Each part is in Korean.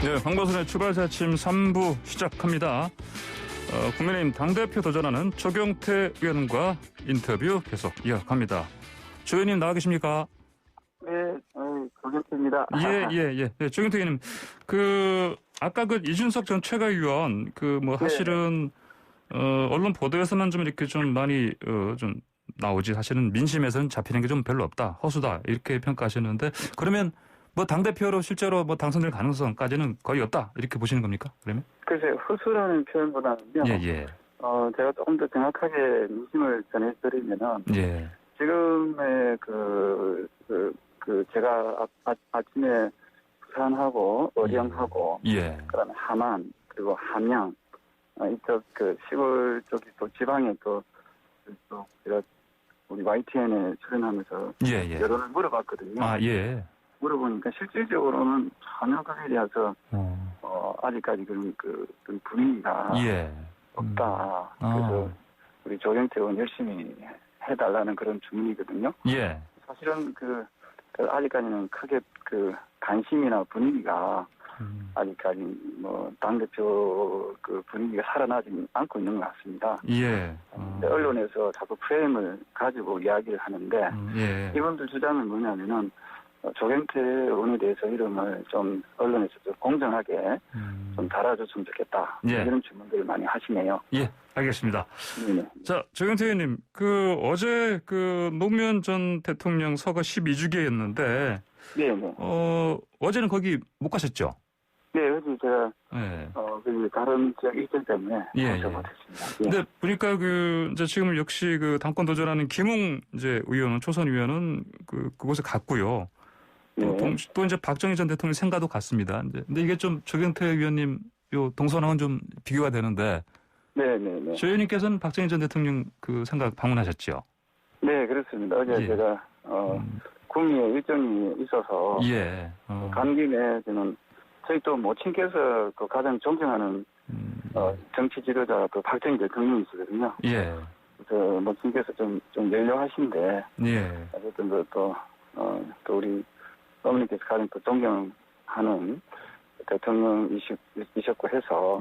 네, 황보선의 추가자 아침 3부 시작합니다. 국민의힘 당대표 도전하는 조경태 의원과 인터뷰 계속 이어갑니다. 조 의원님 나와 계십니까? 네, 조경태입니다. 네, 조경태 의원님, 아까 이준석 전 최고위원, 사실은, 언론 보도에서만 좀 이렇게 좀 많이, 좀 나오지, 사실은 민심에서는 잡히는 게 좀 별로 없다, 허수다, 이렇게 평가하셨는데, 그러면 당대표로 실제로 당선될 가능성까지는 거의 없다, 이렇게 보시는 겁니까? 그러면? 글쎄, 허수라는 표현보다는요. 제가 조금 더 정확하게 민심을 전해드리면은. 예. 지금의 제가 아침에 부산하고 어령하고. 예. 그다음에 함안, 그리고 함양, 이쪽 시골 쪽이 또 지방에 또 제가 우리 YTN에 출연하면서. 예. 여론을 물어봤거든요. 아, 예. 물어보니까 실질적으로는 전혀 그에 대해서 아직까지 그런 분위기가 없다. 그래서 우리 조경태 의원 열심히 해달라는 그런 주문이거든요. 예. 사실은 아직까지는 크게 관심이나 분위기가 아직까지 당대표 분위기가 살아나지 않고 있는 것 같습니다. 예. 언론에서 자꾸 프레임을 가지고 이야기를 하는데 이분들 주장은 뭐냐면은 조경태 의원에 대해서 이름을 좀 언론에서 좀 공정하게 좀 달아줬으면 좋겠다. 이런 질문들을 많이 하시네요. 예, 알겠습니다. 네네. 자, 조경태 의원님, 어제 노무현 전 대통령 서거 12주기였는데, 네네. 어제는 거기 못 가셨죠? 네, 어제 제가 다른 지역 일정 때문에 못했습니다. 근데 보니까 이제 지금 역시 당권 도전하는 김웅 의원은 초선 의원은 그곳에 갔고요. 또 이제 박정희 전 대통령 생가도 갔습니다. 근데 이게 좀 조경태 의원님 동선하고는 좀 비교가 되는데. 네네네. 조 의원님께서는 박정희 전 대통령 생가 방문하셨죠? 네, 그렇습니다. 어제 제가 구미에 일정이 있어서 간 김에 저는 저희 또 모친께서 가장 존경하는 정치 지도자 박정희 대통령이시거든요. 예. 그래서 모친께서 좀 연료하신데. 예. 어쨌든 또 우리 어머니께서 가장 또 존경하는 대통령이셨고 해서.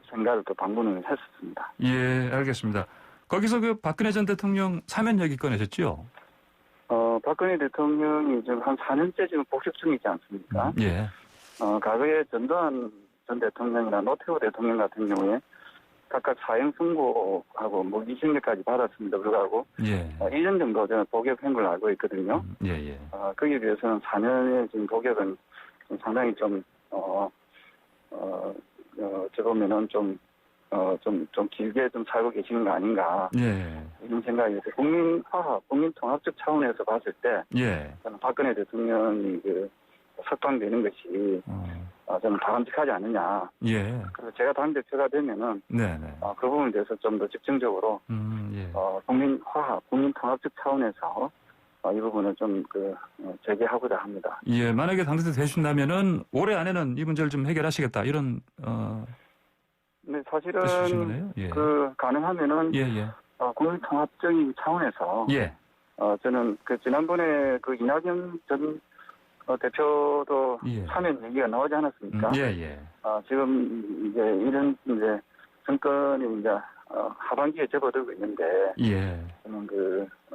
생가를 또 방문을 했었습니다. 예, 알겠습니다. 거기서 박근혜 전 대통령 사면얘기 꺼내셨죠? 박근혜 대통령이 지금 한 4년째 지금 복역 중이지 않습니까? 과거에 전두환 전 대통령이나 노태우 대통령 같은 경우에 각각 사형 선고하고 무기징역까지 받았습니다. 불구하고 1년 정도 저는 복역한 걸로 알고 있거든요. 거기에 비해서는 4년의 지금 복역은 상당히 좀 어찌 보면은 좀 길게 좀 살고 계시는 거 아닌가. 이런 생각이 들어서 국민 통합적 차원에서 봤을 때. 저는 박근혜 대통령이 석방되는 것이 저는 바람직하지 않느냐. 그래서 제가 당대표가 되면은. 그 부분에 대해서 좀 더 집중적으로. 국민 통합적 차원에서 이 부분을 좀 제기하고자 합니다. 만약에 당대표 되신다면은 올해 안에는 이 문제를 좀 해결하시겠다 이런 네, 사실은 가능하면은 국민 통합적인 차원에서 저는 지난번에 이낙연 전 대표도 사면 얘기가 나오지 않았습니까? 지금 이런 정권이 하반기에 접어들고 있는데 저는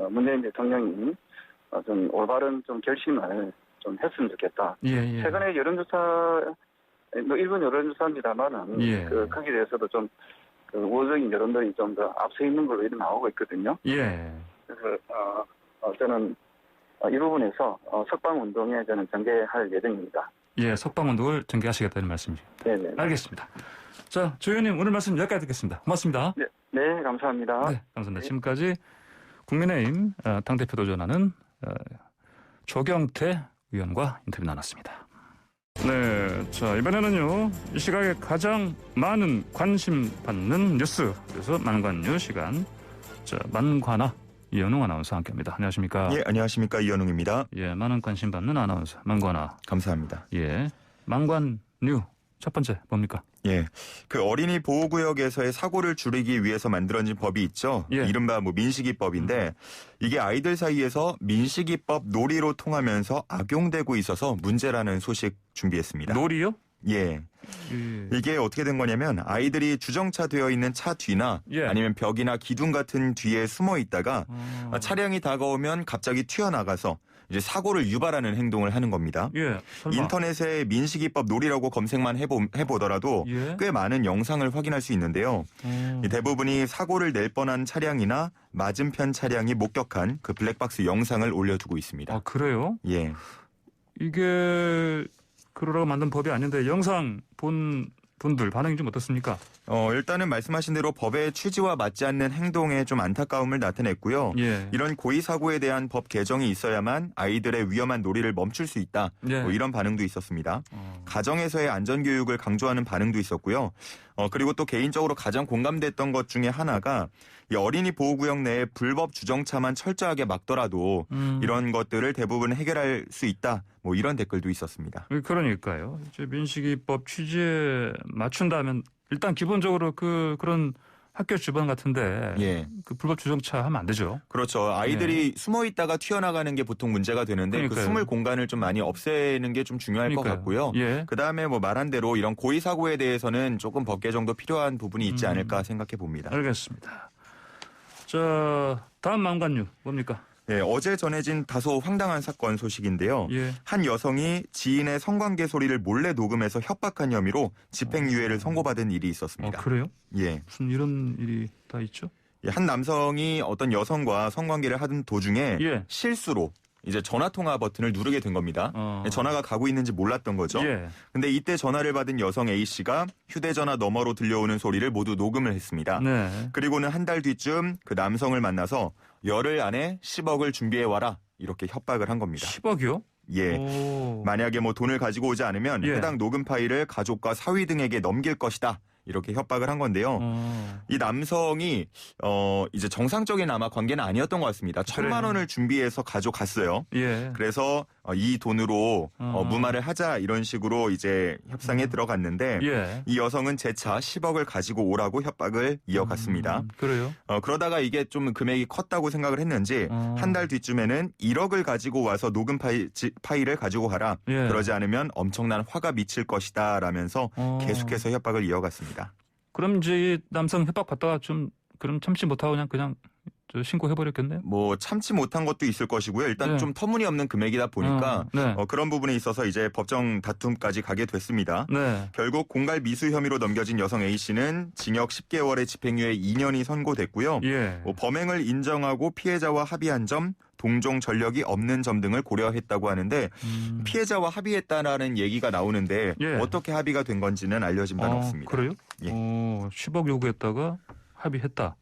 문재인 대통령이 좀 올바른 좀 결심을 좀 했으면 좋겠다. 최근에 여론조사, 일본 여론조사입니다만은 거기에 대해서도 좀 우호적인 여론들이 좀 더 앞서 있는 걸로 이렇게 나오고 있거든요. 그래서 저는 이 부분에서 석방운동에 저는 전개할 예정입니다. 석방운동을 전개하시겠다는 말씀이죠. 네네. 알겠습니다. 자, 조 의원님 오늘 말씀 여기까지 듣겠습니다. 고맙습니다. 네, 감사합니다. 네, 감사합니다. 지금까지 국민의힘 당대표 도전하는 조경태 의원과 인터뷰 나눴습니다. 네, 자 이번에는요 이 시각에 가장 많은 관심 받는 뉴스, 그래서 만관뉴 시간. 자, 만관아 이현웅 아나운서 함께합니다. 안녕하십니까? 예, 안녕하십니까, 이현웅입니다. 많은 관심 받는 아나운서 만관아. 감사합니다. 만관뉴 첫 번째 뭡니까? 어린이 보호구역에서의 사고를 줄이기 위해서 만들어진 법이 있죠. 이른바 민식이법인데 이게 아이들 사이에서 민식이법 놀이로 통하면서 악용되고 있어서 문제라는 소식 준비했습니다. 놀이요? 예. 이게 어떻게 된 거냐면 아이들이 주정차 되어 있는 차 뒤나 아니면 벽이나 기둥 같은 뒤에 숨어 있다가 차량이 다가오면 갑자기 튀어나가서 이제 사고를 유발하는 행동을 하는 겁니다. 인터넷에 민식이법 놀이라고 검색만 해보더라도 꽤 많은 영상을 확인할 수 있는데요. 대부분이 사고를 낼 뻔한 차량이나 맞은편 차량이 목격한 그 블랙박스 영상을 올려두고 있습니다. 아, 그래요? 예. 이게 그러라고 만든 법이 아닌데 영상 본 분들 반응이 좀 어떻습니까? 일단은 말씀하신 대로 법의 취지와 맞지 않는 행동에 좀 안타까움을 나타냈고요. 이런 고의 사고에 대한 법 개정이 있어야만 아이들의 위험한 놀이를 멈출 수 있다. 뭐 이런 반응도 있었습니다. 가정에서의 안전교육을 강조하는 반응도 있었고요. 그리고 또 개인적으로 가장 공감됐던 것 중에 하나가 이 어린이 보호구역 내에 불법 주정차만 철저하게 막더라도 이런 것들을 대부분 해결할 수 있다. 뭐 이런 댓글도 있었습니다. 그러니까요. 이제 민식이법 취지에 맞춘다면 일단 기본적으로 그런 학교 주변 같은데 그 불법 주정차 하면 안 되죠. 그렇죠. 아이들이 숨어 있다가 튀어나가는 게 보통 문제가 되는데 그러니까요. 그 숨을 공간을 좀 많이 없애는 게 좀 중요할 것 같고요. 그다음에 뭐 말한 대로 이런 고의 사고에 대해서는 조금 법 개정도 필요한 부분이 있지 않을까 생각해 봅니다. 알겠습니다. 자, 다음 망관류 뭡니까? 어제 전해진 다소 황당한 사건 소식인데요. 한 여성이 지인의 성관계 소리를 몰래 녹음해서 협박한 혐의로 집행유예를 선고받은 일이 있었습니다. 그래요? 무슨 이런 일이 다 있죠? 한 남성이 어떤 여성과 성관계를 하던 도중에 실수로 이제 전화통화 버튼을 누르게 된 겁니다. 전화가 가고 있는지 몰랐던 거죠. 근데 이때 전화를 받은 여성 A씨가 휴대전화 너머로 들려오는 소리를 모두 녹음을 했습니다. 그리고는 한 달 뒤쯤 그 남성을 만나서 열흘 안에 10억을 준비해와라 이렇게 협박을 한 겁니다. 10억이요? 만약에 뭐 돈을 가지고 오지 않으면 해당 녹음 파일을 가족과 사위 등에게 넘길 것이다. 이렇게 협박을 한 건데요. 이 남성이 이제 정상적인 아마 관계는 아니었던 것 같습니다. 1,000만 원을 준비해서 가져갔어요. 그래서 이 돈으로 무마를 하자 이런 식으로 이제 협상에 들어갔는데 이 여성은 재차 10억을 가지고 오라고 협박을 이어갔습니다. 그래요? 그러다가 이게 좀 금액이 컸다고 생각을 했는지 한 달 뒤쯤에는 1억을 가지고 와서 녹음 파일을 가지고 가라. 그러지 않으면 엄청난 화가 미칠 것이다 라면서 계속해서 협박을 이어갔습니다. 그럼 이제 이 남성 협박 받다가 그럼 참지 못하고 그냥 신고해버렸겠네요? 뭐 참지 못한 것도 있을 것이고요. 일단 좀 터무니없는 금액이다 보니까 그런 부분에 있어서 이제 법정 다툼까지 가게 됐습니다. 결국 공갈 미수 혐의로 넘겨진 여성 A씨는 징역 10개월의 집행유예 2년이 선고됐고요. 범행을 인정하고 피해자와 합의한 점, 동종 전력이 없는 점 등을 고려했다고 하는데 피해자와 합의했다라는 얘기가 나오는데 어떻게 합의가 된 건지는 알려진 바는 없습니다. 그래요? 10억 요구했다가 합의했다.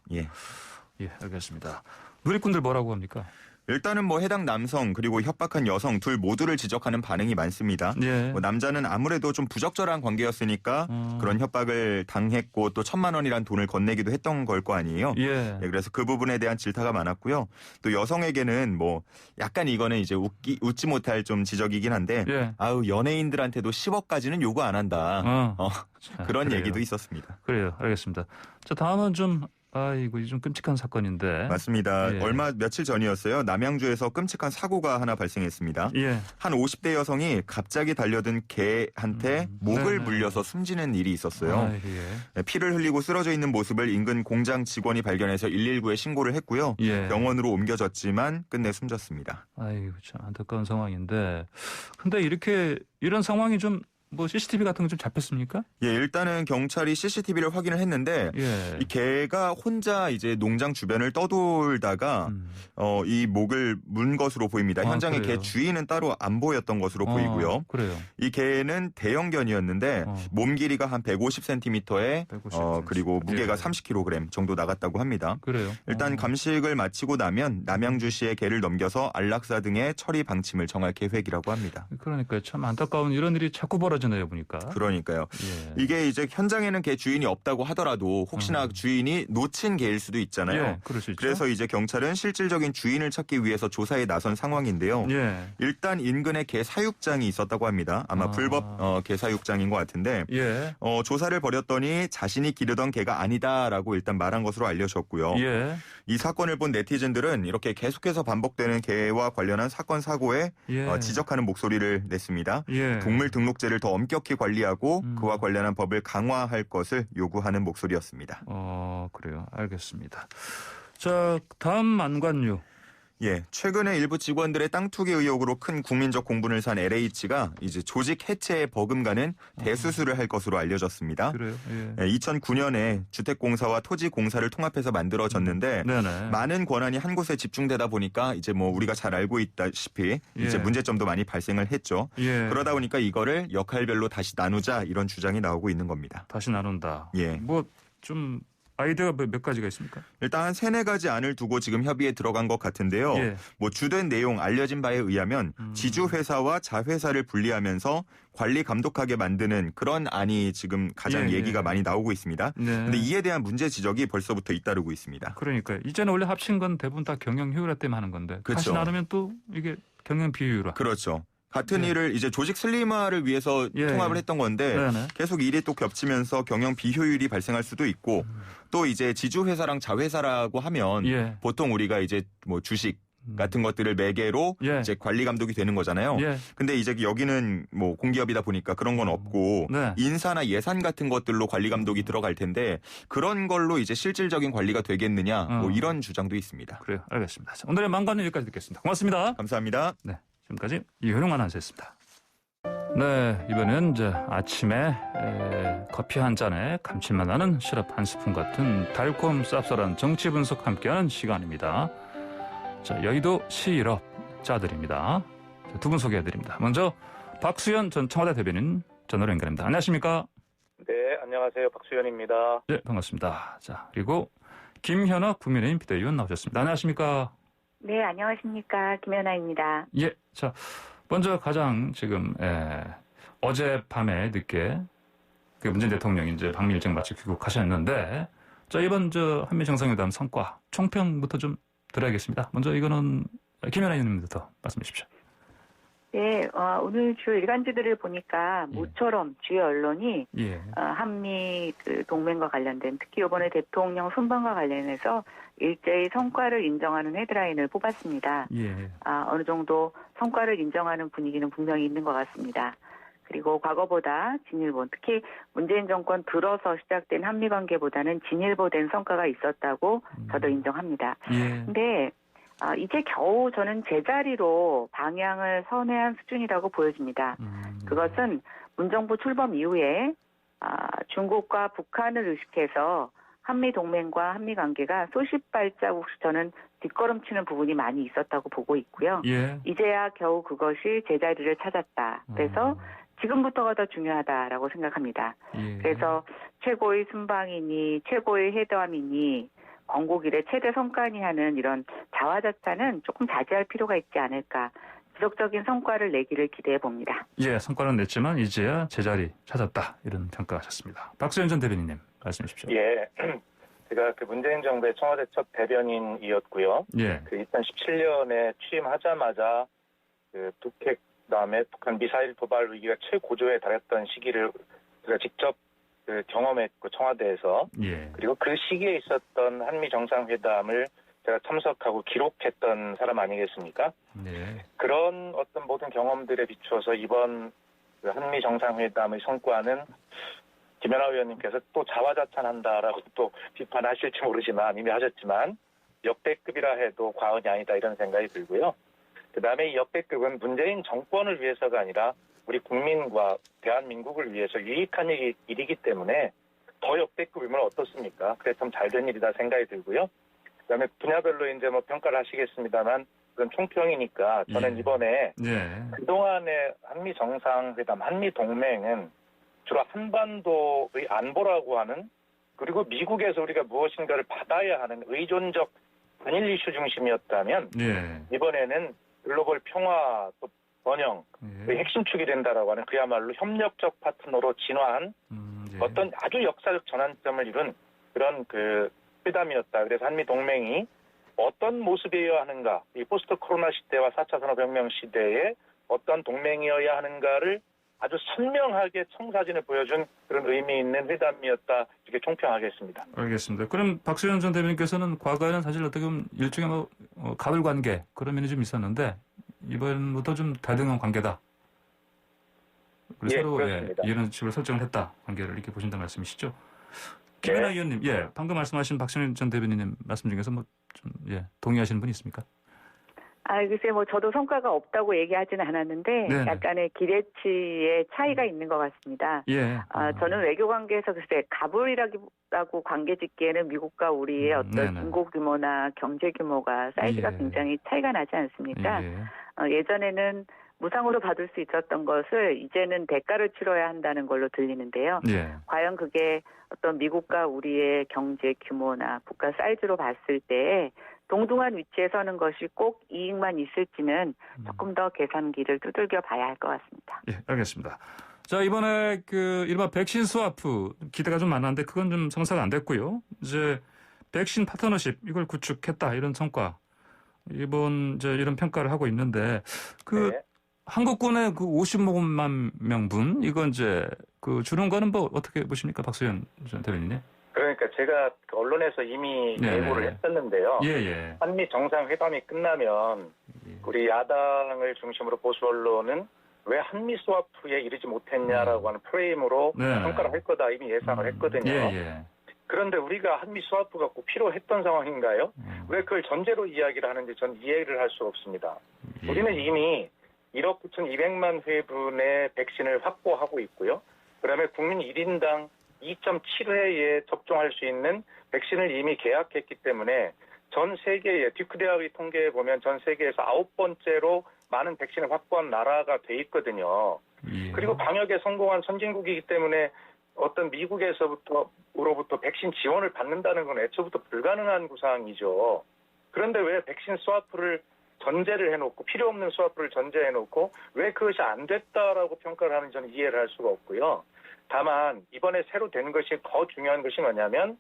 알겠습니다. 누리꾼들 뭐라고 합니까? 일단은 뭐 해당 남성 그리고 협박한 여성 둘 모두를 지적하는 반응이 많습니다. 뭐 남자는 아무래도 좀 부적절한 관계였으니까 그런 협박을 당했고 또 1,000만 원이란 돈을 건네기도 했던 걸 거 아니에요. 그래서 그 부분에 대한 질타가 많았고요. 또 여성에게는 뭐 약간 이거는 이제 웃지 못할 좀 지적이긴 한데 아우 연예인들한테도 10억까지는 요구 안 한다. 그런 그래요. 얘기도 있었습니다. 그래요. 알겠습니다. 자, 다음은 이거 좀 끔찍한 사건인데. 맞습니다. 얼마 며칠 전이었어요. 남양주에서 끔찍한 사고가 하나 발생했습니다. 한 50대 여성이 갑자기 달려든 개한테 목을 물려서 숨지는 일이 있었어요. 피를 흘리고 쓰러져 있는 모습을 인근 공장 직원이 발견해서 119에 신고를 했고요. 병원으로 옮겨졌지만 끝내 숨졌습니다. 아이고 참 안타까운 상황인데. 근데 이런 상황이 뭐 CCTV 같은 거 좀 잡혔습니까? 일단은 경찰이 CCTV를 확인을 했는데 이 개가 혼자 이제 농장 주변을 떠돌다가 이 목을 문 것으로 보입니다. 현장에 개 주인은 따로 안 보였던 것으로 보이고요. 그래요. 이 개는 대형견이었는데 몸 길이가 한 150cm에 그리고 무게가 30kg 정도 나갔다고 합니다. 그래요. 일단 감식을 마치고 나면 남양주시에 개를 넘겨서 안락사 등의 처리 방침을 정할 계획이라고 합니다. 그러니까요. 참 안타까운 이런 일이 자꾸 벌어지네요, 보니까. 그러니까요. 이게 이제 현장에는 개 주인이 없다고 하더라도 혹시나 주인이 놓친 개일 수도 있잖아요. 그럴 수 있죠. 그래서 이제 경찰은 실질적인 주인을 찾기 위해서 조사에 나선 상황인데요. 일단 인근에 개 사육장이 있었다고 합니다. 아마 불법 개 사육장인 것 같은데 조사를 벌였더니 자신이 기르던 개가 아니다라고 일단 말한 것으로 알려졌고요. 이 사건을 본 네티즌들은 이렇게 계속해서 반복되는 개와 관련한 사건 사고에 지적하는 목소리를 냈습니다. 동물 등록제를 더 더 엄격히 관리하고 그와 관련한 법을 강화할 것을 요구하는 목소리였습니다. 그래요. 알겠습니다. 자, 다음 안관유. 예, 최근에 일부 직원들의 땅 투기 의혹으로 큰 국민적 공분을 산 LH가 이제 조직 해체에 버금가는 대수술을 할 것으로 알려졌습니다. 그래요? 예. 2009년에 주택공사와 토지공사를 통합해서 만들어졌는데 많은 권한이 한 곳에 집중되다 보니까 이제 뭐 우리가 잘 알고 있다시피 이제 문제점도 많이 발생을 했죠. 그러다 보니까 이거를 역할별로 다시 나누자 이런 주장이 나오고 있는 겁니다. 다시 나눈다. 예. 뭐 좀 아이디어가 몇 가지가 있습니까? 일단 한 3-4가지 안을 두고 지금 협의에 들어간 것 같은데요. 뭐 주된 내용 알려진 바에 의하면 지주회사와 자회사를 분리하면서 관리 감독하게 만드는 그런 안이 지금 가장 얘기가 많이 나오고 있습니다. 그런데 이에 대한 문제 지적이 벌써부터 잇따르고 있습니다. 그러니까 이제는 원래 합친 건 대부분 다 경영 효율화 때문에 하는 건데 그렇죠. 다시 나누면 또 이게 경영 비효율화. 그렇죠. 같은 일을 이제 조직 슬림화를 위해서 통합을 했던 건데 계속 일이 또 겹치면서 경영 비효율이 발생할 수도 있고 또 이제 지주회사랑 자회사라고 하면 보통 우리가 이제 뭐 주식 같은 것들을 매개로 이제 관리 감독이 되는 거잖아요. 근데 이제 여기는 뭐 공기업이다 보니까 그런 건 없고 인사나 예산 같은 것들로 관리 감독이 들어갈 텐데 그런 걸로 이제 실질적인 관리가 되겠느냐 뭐 이런 주장도 있습니다. 그래요. 알겠습니다. 자, 오늘의 만관은 여기까지 듣겠습니다. 고맙습니다. 감사합니다. 네. 지금까지 이현웅 아나운서였습니다. 네, 이번엔 이제 아침에 커피 한 잔에 감칠맛 나는 시럽 한 스푼 같은 달콤 쌉쌀한 정치 분석 함께하는 시간입니다. 자, 여의도 시럽자들입니다. 두 분 소개해드립니다. 먼저 박수현 전 청와대 대변인 전화로 연결합니다. 안녕하십니까? 네, 안녕하세요. 박수현입니다. 네, 반갑습니다. 자, 그리고 김현아 국민의힘 비대위원 나오셨습니다. 안녕하십니까? 네, 안녕하십니까. 김연아입니다. 예, 자, 먼저 가장 지금 어젯밤에 늦게 그 문재인 대통령이 이제 방미 일정 마치고 귀국하셨는데, 자, 이번 한미 정상회담 성과 총평부터 좀 들어야겠습니다. 먼저 이거는 김연아 의원님부터 말씀해 주십시오. 네, 오늘 주요 일간지들을 보니까 모처럼 주요 언론이 한미 그 동맹과 관련된 특히 이번에 대통령 순방과 관련해서 일제히 성과를 인정하는 헤드라인을 뽑았습니다. 어느 정도 성과를 인정하는 분위기는 분명히 있는 것 같습니다. 그리고 과거보다 진일보, 특히 문재인 정권 들어서 시작된 한미 관계보다는 진일보된 성과가 있었다고 저도 인정합니다. 근데 이제 겨우 저는 제자리로 방향을 선회한 수준이라고 보여집니다. 그것은 문정부 출범 이후에 중국과 북한을 의식해서 한미 동맹과 한미 관계가 소십 발자국씩 저는 뒷걸음치는 부분이 많이 있었다고 보고 있고요. 이제야 겨우 그것이 제자리를 찾았다. 그래서 지금부터가 더 중요하다라고 생각합니다. 그래서 최고의 순방이니 최고의 회담이니 건국 이래 최대 성과니 하는 이런 자화자찬은 조금 자제할 필요가 있지 않을까. 지속적인 성과를 내기를 기대해 봅니다. 예, 성과는 냈지만 이제야 제자리 찾았다. 이런 평가하셨습니다. 박수현 전 대변인님 말씀해 주십시오. 예, 제가 그 문재인 정부의 청와대 첫 대변인이었고요. 그 2017년에 취임하자마자 그 북핵 그다음에 북한 미사일 도발 위기가 최고조에 달했던 시기를 제가 직접 그 경험했고 청와대에서 그리고 그 시기에 있었던 한미 정상회담을 제가 참석하고 기록했던 사람 아니겠습니까? 그런 어떤 모든 경험들에 비추어서 이번 그 한미 정상회담의 성과는 김연아 의원님께서 또 자화자찬한다라고 또 비판하실지 모르지만 이미 하셨지만 역대급이라 해도 과언이 아니다 이런 생각이 들고요. 그다음에 이 역대급은 문재인 정권을 위해서가 아니라 우리 국민과 대한민국을 위해서 유익한 일이기 때문에 더 역대급이면 어떻습니까? 그래 참 잘된 일이다 생각이 들고요. 그다음에 분야별로 이제 뭐 평가를 하시겠습니다만 그건 총평이니까 저는 이번에 그동안의 한미 정상회담, 한미 동맹은 주로 한반도의 안보라고 하는 그리고 미국에서 우리가 무엇인가를 받아야 하는 의존적 단일 이슈 중심이었다면 이번에는 글로벌 평화 또 번영 그 핵심 축이 된다라고 하는 그야말로 협력적 파트너로 진화한 어떤 아주 역사적 전환점을 이룬 그런 그 회담이었다. 그래서 한미 동맹이 어떤 모습이어야 하는가, 이 포스트 코로나 시대와 4차 산업혁명 시대에 어떤 동맹이어야 하는가를 아주 선명하게 청사진을 보여준 그런 의미 있는 회담이었다. 이렇게 총평하겠습니다. 알겠습니다. 그럼 박수현 전 대변인께서는 과거에는 사실 어떻게 보면 일종의 가불 관계 그런 면이 좀 있었는데 이번부터 좀 대등한 관계다. 새로 그렇습니다. 이런 식으로 설정을 했다. 관계를 이렇게 보신다는 말씀이시죠? 김연아 의원님, 방금 말씀하신 박신일 전 대변인님 말씀 중에서 동의하시는 분이 있습니까? 글쎄, 저도 성과가 없다고 얘기하지는 않았는데, 네네. 약간의 기대치의 차이가 있는 것 같습니다. 저는 외교관계에서 글쎄, 가불이라고 관계 짓기에는 미국과 우리의 어떤 인구 규모나 경제 규모가 사이즈가 굉장히 차이가 나지 않습니까? 예전에는 무상으로 받을 수 있었던 것을 이제는 대가를 치러야 한다는 걸로 들리는데요. 과연 그게 어떤 미국과 우리의 경제 규모나 국가 사이즈로 봤을 때 동등한 위치에 서는 것이 꼭 이익만 있을지는 조금 더 계산기를 두들겨 봐야 할 것 같습니다. 알겠습니다. 자, 이번에 이른바 백신 스와프 기대가 좀 많았는데 그건 좀 성사가 안 됐고요. 이제 백신 파트너십 이걸 구축했다 이런 성과 이런 평가를 하고 있는데 한국군의 50만 명분 이건 이제 주는 거는 어떻게 보십니까, 박수현 전 대변인님? 그러니까 제가 언론에서 이미 예고를 했었는데요. 한미 정상회담이 끝나면 우리 야당을 중심으로 보수 언론은 왜 한미 스와프에 이르지 못했냐라고 하는 프레임으로 평가를 할 거다 이미 예상을 했거든요. 그런데 우리가 한미 스와프가 꼭 필요했던 상황인가요? 왜 그걸 전제로 이야기를 하는지 전 이해를 할 수가 없습니다. 우리는 이미 1억 9,200만 회분의 백신을 확보하고 있고요. 그다음에 국민 1인당 2.7회에 접종할 수 있는 백신을 이미 계약했기 때문에 전 세계에 듀크 대학의 통계에 보면 전 세계에서 9번째로 많은 백신을 확보한 나라가 돼 있거든요. 그리고 방역에 성공한 선진국이기 때문에 어떤 미국으로부터 백신 지원을 받는다는 건 애초부터 불가능한 구상이죠. 그런데 왜 백신 스와프를 전제를 해놓고 필요 없는 스와프를 전제해놓고 왜 그것이 안 됐다라고 평가를 하는지 저는 이해를 할 수가 없고요. 다만 이번에 새로 된 것이 더 중요한 것이 뭐냐면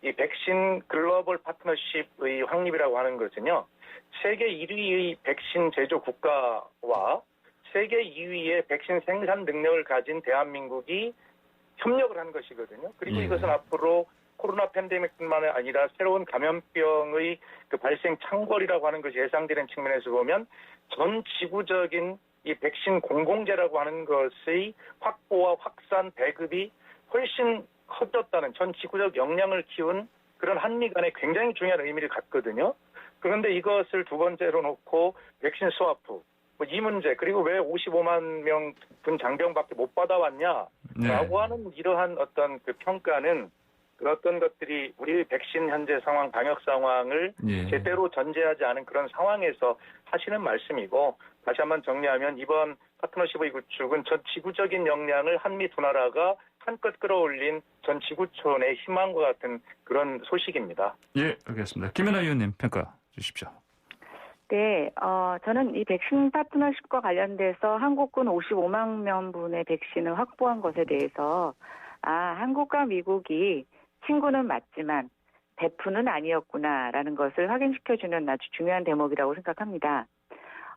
이 백신 글로벌 파트너십의 확립이라고 하는 것은요. 세계 1위의 백신 제조 국가와 세계 2위의 백신 생산 능력을 가진 대한민국이 협력을 한 것이거든요. 그리고 이것은 앞으로 코로나 팬데믹뿐만 아니라 새로운 감염병의 발생 창궐이라고 하는 것이 예상되는 측면에서 보면 전 지구적인 이 백신 공공재라고 하는 것의 확보와 확산, 배급이 훨씬 커졌다는 전 지구적 역량을 키운 그런 한미 간에 굉장히 중요한 의미를 갖거든요. 그런데 이것을 두 번째로 놓고 백신 스와프, 이 문제, 그리고 왜 55만 명분 장병밖에 못 받아왔냐라고 하는 이러한 어떤 평가는 어떤 것들이 우리 백신 현재 상황, 방역 상황을 제대로 전제하지 않은 그런 상황에서 하시는 말씀이고, 다시 한번 정리하면 이번 파트너십의 구축은 전 지구적인 역량을 한미 두 나라가 한껏 끌어올린 전 지구촌의 희망과 같은 그런 소식입니다. 알겠습니다. 김연아 의원님 평가 주십시오. 네, 저는 이 백신 파트너십과 관련돼서 한국군 55만 명분의 백신을 확보한 것에 대해서 한국과 미국이 친구는 맞지만 베프는 아니었구나라는 것을 확인시켜주는 아주 중요한 대목이라고 생각합니다.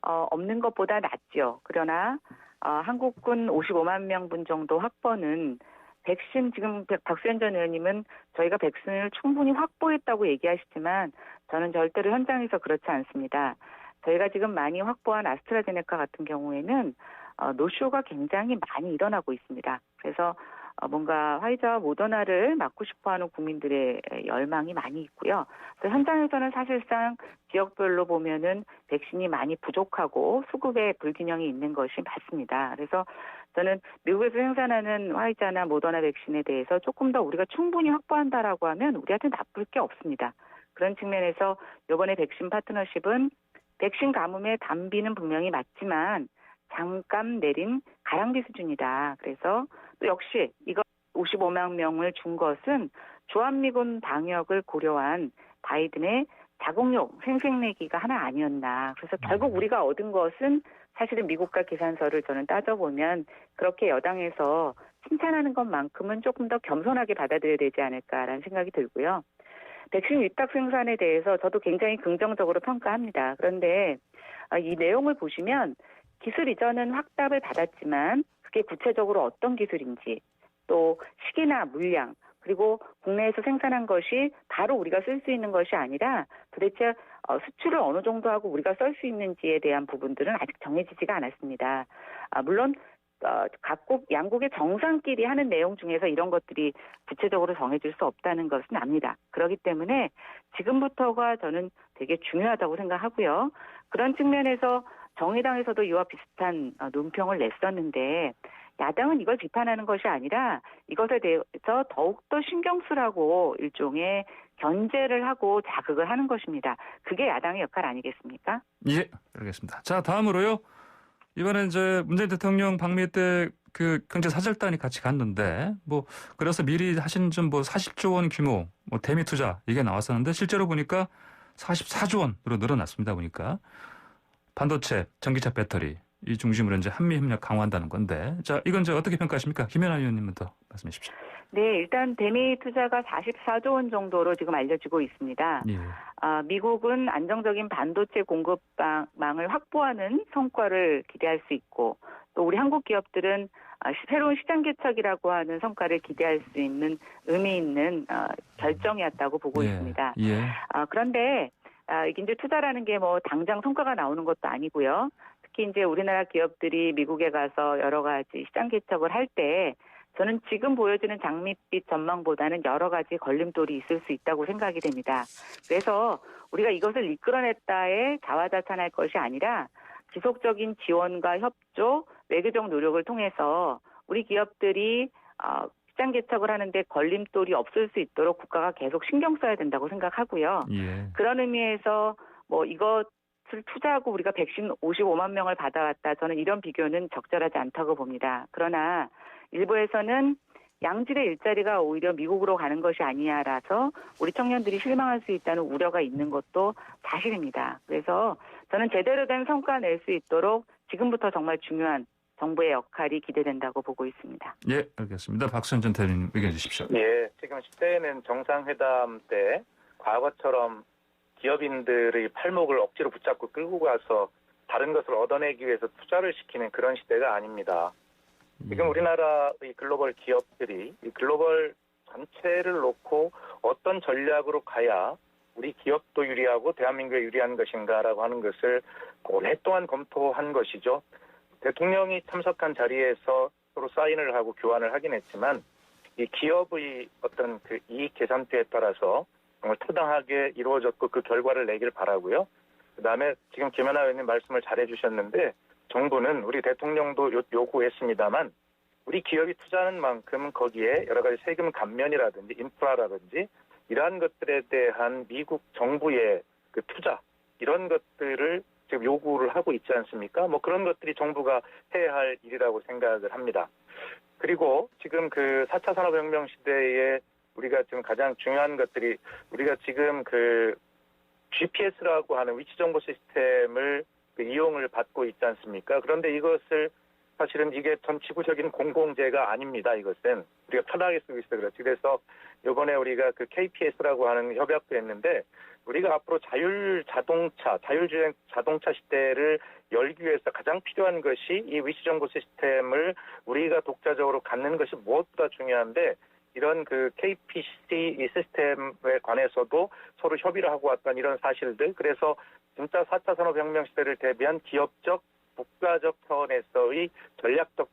없는 것보다 낫죠. 그러나 한국군 55만 명분 정도 확보는 백신, 지금 박수현 전 의원님은 저희가 백신을 충분히 확보했다고 얘기하시지만 저는 절대로 현장에서 그렇지 않습니다. 저희가 지금 많이 확보한 아스트라제네카 같은 경우에는 노쇼가 굉장히 많이 일어나고 있습니다. 그래서 뭔가 화이자와 모더나를 맞고 싶어하는 국민들의 열망이 많이 있고요. 그래서 현장에서는 사실상 지역별로 보면은 백신이 많이 부족하고 수급에 불균형이 있는 것이 맞습니다. 그래서 저는 미국에서 생산하는 화이자나 모더나 백신에 대해서 조금 더 우리가 충분히 확보한다라고 하면 우리한테 나쁠 게 없습니다. 그런 측면에서 이번에 백신 파트너십은 백신 가뭄의 단비는 분명히 맞지만 잠깐 내린 가랑비 수준이다. 그래서 또 역시 이거 55만 명을 준 것은 주한미군 방역을 고려한 바이든의 자국용 생색내기가 하나 아니었나. 그래서 결국 우리가 얻은 것은 사실은 미국과 계산서를 저는 따져보면 그렇게 여당에서 칭찬하는 것만큼은 조금 더 겸손하게 받아들여야 되지 않을까라는 생각이 들고요. 백신 위탁 생산에 대해서 저도 굉장히 긍정적으로 평가합니다. 그런데 이 내용을 보시면 기술 이전은 확답을 받았지만 그게 구체적으로 어떤 기술인지 또 시기나 물량 그리고 국내에서 생산한 것이 바로 우리가 쓸 수 있는 것이 아니라 도대체 수출을 어느 정도 하고 우리가 쓸 수 있는지에 대한 부분들은 아직 정해지지가 않았습니다. 물론 각국 양국의 정상끼리 하는 내용 중에서 이런 것들이 구체적으로 정해질 수 없다는 것은 압니다. 그렇기 때문에 지금부터가 저는 되게 중요하다고 생각하고요. 그런 측면에서 정의당에서도 이와 비슷한 논평을 냈었는데 야당은 이걸 비판하는 것이 아니라 이것에 대해서 더욱더 신경 쓰라고 일종의 견제를 하고 자극을 하는 것입니다. 그게 야당의 역할 아니겠습니까? 예, 알겠습니다. 자, 다음으로요. 이번에 이제 문재인 대통령 방미 때 그 경제사절단이 같이 갔는데 그래서 미리 하신 좀 40조 원 규모 대미 투자 이게 나왔었는데 실제로 보니까 44조 원으로 늘어났습니다. 보니까 반도체, 전기차 배터리 이 중심으로 이제 한미 협력 강화한다는 건데 자, 이건 이제 어떻게 평가하십니까? 김연아 위원님부터 말씀해 주십시오. 네, 일단 대미 투자가 44조 원 정도로 지금 알려지고 있습니다. 예. 미국은 안정적인 반도체 공급망을 확보하는 성과를 기대할 수 있고 또 우리 한국 기업들은 새로운 시장 개척이라고 하는 성과를 기대할 수 있는 의미 있는 결정이었다고 보고 있습니다. 예. 그런데 이게 이제 투자라는 게 당장 성과가 나오는 것도 아니고요. 특히 이제 우리나라 기업들이 미국에 가서 여러 가지 시장 개척을 할 때 저는 지금 보여지는 장밋빛 전망보다는 여러 가지 걸림돌이 있을 수 있다고 생각이 됩니다. 그래서 우리가 이것을 이끌어냈다에 자화자찬할 것이 아니라 지속적인 지원과 협조, 외교적 노력을 통해서 우리 기업들이 시장 개척을 하는데 걸림돌이 없을 수 있도록 국가가 계속 신경 써야 된다고 생각하고요. 예. 그런 의미에서 이것을 투자하고 우리가 백신 55만 명을 받아왔다. 저는 이런 비교는 적절하지 않다고 봅니다. 그러나 일부에서는 양질의 일자리가 오히려 미국으로 가는 것이 아니냐라서 우리 청년들이 실망할 수 있다는 우려가 있는 것도 사실입니다. 그래서 저는 제대로 된 성과 낼 수 있도록 지금부터 정말 중요한 정부의 역할이 기대된다고 보고 있습니다. 예, 알겠습니다. 박수현 전 대리님 의견 주십시오. 예, 지금 10대에는 정상회담 때 과거처럼 기업인들의 팔목을 억지로 붙잡고 끌고 가서 다른 것을 얻어내기 위해서 투자를 시키는 그런 시대가 아닙니다. 지금 우리나라의 글로벌 기업들이 이 글로벌 전체를 놓고 어떤 전략으로 가야 우리 기업도 유리하고 대한민국에 유리한 것인가라고 하는 것을 오랫동안 검토한 것이죠. 대통령이 참석한 자리에서 서로 사인을 하고 교환을 하긴 했지만 이 기업의 어떤 그 이익 계산표에 따라서 정말 타당하게 이루어졌고 그 결과를 내길 바라고요. 그다음에 지금 김연아 의원님 말씀을 잘해 주셨는데 정부는 우리 대통령도 요구했습니다만 우리 기업이 투자하는 만큼 거기에 여러 가지 세금 감면이라든지 인프라라든지 이러한 것들에 대한 미국 정부의 그 투자 이런 것들을 지금 요구를 하고 있지 않습니까? 그런 것들이 정부가 해야 할 일이라고 생각을 합니다. 그리고 지금 그 4차 산업혁명 시대에 우리가 지금 가장 중요한 것들이 우리가 지금 그 GPS라고 하는 위치정보 시스템을 이용을 받고 있지 않습니까? 그런데 이것을 사실은 이게 전 지구적인 공공재가 아닙니다. 이것은 우리가 편하게 쓰고 있어요. 그래서 이번에 우리가 그 KPS라고 하는 협약도 했는데 우리가 앞으로 자율주행 자동차 시대를 열기 위해서 가장 필요한 것이 이 위치정보 시스템을 우리가 독자적으로 갖는 것이 무엇보다 중요한데 이런 그 KPC 이 시스템에 관해서도 서로 협의를 하고 왔던 이런 사실들 그래서 진짜 4차 산업혁명 시대를 대비한 기업적 국가적 차원에서의 전략적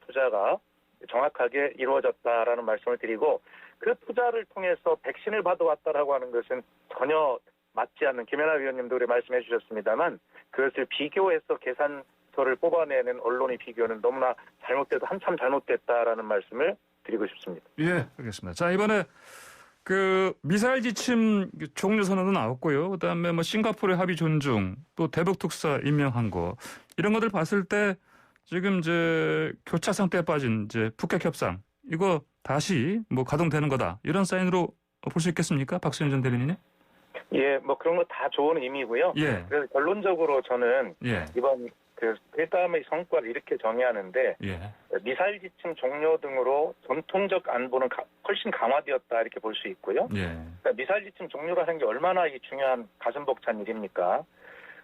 투자가 정확하게 이루어졌다라는 말씀을 드리고 그 투자를 통해서 백신을 받아왔다라고 하는 것은 전혀 맞지 않는 김연아 위원님도 그래 말씀해 주셨습니다만 그것을 비교해서 계산서를 뽑아내는 언론의 비교는 너무나 한참 잘못됐다라는 말씀을 드리고 싶습니다. 예, 알겠습니다. 자, 이번에 그 미사일 지침 종료 선언도 나왔고요. 그다음에 싱가포르의 합의 존중, 또 대북 특사 임명한 거 이런 것들 봤을 때 지금 이제 교차 상태에 빠진 이제 북핵 협상 이거 다시 가동되는 거다 이런 사인으로 볼 수 있겠습니까, 박수현 전 대리님? 예, 그런 거 다 좋은 의미고요. 예. 그래서 결론적으로 저는 이번 그 회담의 성과를 이렇게 정의하는데 미사일 지침 종료 등으로 전통적 안보는 훨씬 강화되었다 이렇게 볼 수 있고요. 그러니까 미사일 지침 종료라는 게 얼마나 중요한 가슴 벅찬 일입니까?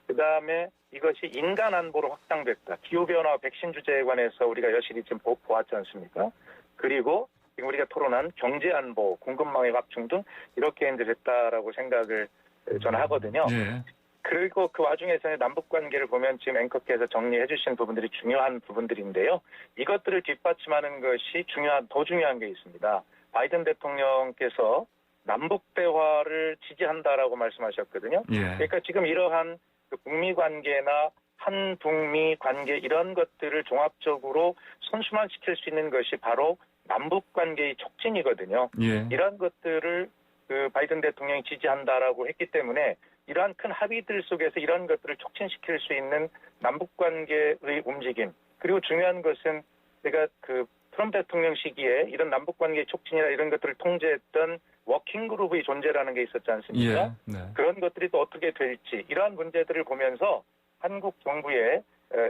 그다음에 이것이 인간 안보로 확장됐다. 기후변화 백신 주제에 관해서 우리가 여실히 지금 보았지 않습니까? 그리고 지금 우리가 토론한 경제 안보, 공급망의 확충 등 이렇게 됐다라고 생각을 저는 하거든요. 그리고 그 와중에서는 남북 관계를 보면 지금 앵커께서 정리해 주신 부분들이 중요한 부분들인데요. 이것들을 뒷받침하는 것이 더 중요한 게 있습니다. 바이든 대통령께서 남북 대화를 지지한다라고 말씀하셨거든요. 예. 그러니까 지금 이러한 그 북미 관계나 한북미 관계 이런 것들을 종합적으로 선순환시킬 수 있는 것이 바로 남북 관계의 촉진이거든요. 예. 이런 것들을 그 바이든 대통령이 지지한다라고 했기 때문에 이러한 큰 합의들 속에서 이런 것들을 촉진시킬 수 있는 남북 관계의 움직임, 그리고 중요한 것은 제가 그 트럼프 대통령 시기에 이런 남북 관계 촉진이나 이런 것들을 통제했던 워킹 그룹의 존재라는 게 있었지 않습니까? 예, 네. 그런 것들이 또 어떻게 될지 이러한 문제들을 보면서 한국 정부의